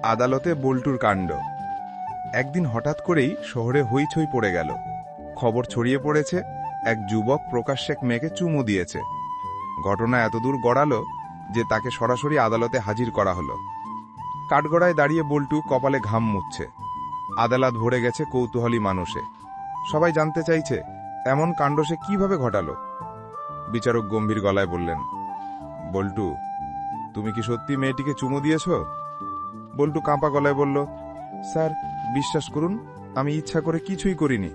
আদালতে বল্টুর কাণ্ড। একদিন হঠাৎ করেই শহরে হইচই পড়ে গেল। খবর ছড়িয়ে পড়েছে, এক যুবক প্রকাশ্যে এক মেয়েকে চুমু দিয়েছে। ঘটনা এতদূর গড়ালো যে তাকে সরাসরি আদালতে হাজির করা হলো। কাঠগড়ায় দাঁড়িয়ে বল্টু কপালে ঘাম মুছছে। আদালত ভরে গেছে কৌতূহলী মানুষে। সবাই জানতে চাইছে এমন কাণ্ড সে কিভাবে ঘটালো। বিচারক গম্ভীর গলায় বললেন, বল্টু, তুমি কি সত্যি মেয়েটিকে চুমু দিয়েছ? বল্টু কাঁপা গলায় বলল, স্যার, বিশ্বাস করুন, আমি ইচ্ছা করে কিছুই করিনি।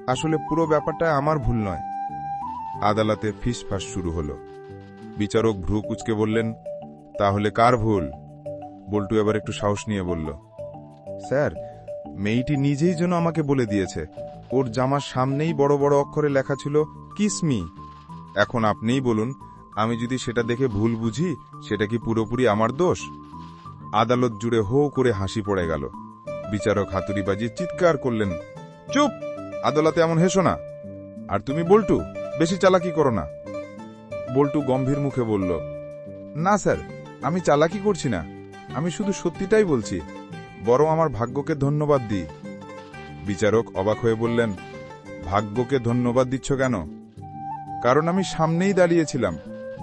আসলে পুরো ব্যাপারটা আমার ভুল নয়। আদালতে ফিসফাস শুরু হলো। বিচারক ভ্রু কুঁচকে বললেন, তাহলে কার ভুল? বল্টু এবার একটু সাহস নিয়ে বলল, স্যার, মেয়েটি নিজেই যেন আমাকে বলে দিয়েছে। ওর জামার সামনেই বড় বড় অক্ষরে লেখা ছিল কিস মি। এখন আপনিই বলুন, আমি যদি সেটা দেখে ভুল বুঝি, সেটা কি পুরোপুরি আমার দোষ? আদালত জুড়ে হো করে হাসি পড়ে গেল। বিচারক হাতুড়ি বাজিয়ে চিৎকার করলেন, চুপ! আদালতে এমন হেসো না। আর তুমি বল্টু, বেশি চালাকি করো না। বল্টু গম্ভীর মুখে বলল, না স্যার, আমি চালাকি করছি না, আমি শুধু সত্যিটাই বলছি। বরং আমার ভাগ্যকে ধন্যবাদ দিই। বিচারক অবাক হয়ে বললেন, ভাগ্যকে ধন্যবাদ দিচ্ছ কেন? কারণ আমি সামনেই দাঁড়িয়েছিলাম।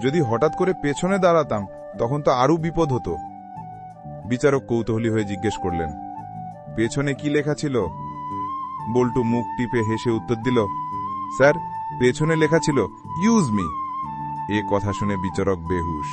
যদি হঠাৎ করে পেছনে দাঁড়াতাম, তখন তো আরও বিপদ হতো। বিচারক কৌতূহলী হয়ে জিজ্ঞেস করলেন, পেছনে কি লেখা ছিল? বল্টু মুখ টিপে হেসে উত্তর দিল, স্যার, পেছনে লেখা ছিল ইউজ মি। এ কথা শুনে বিচারক বেহুশ।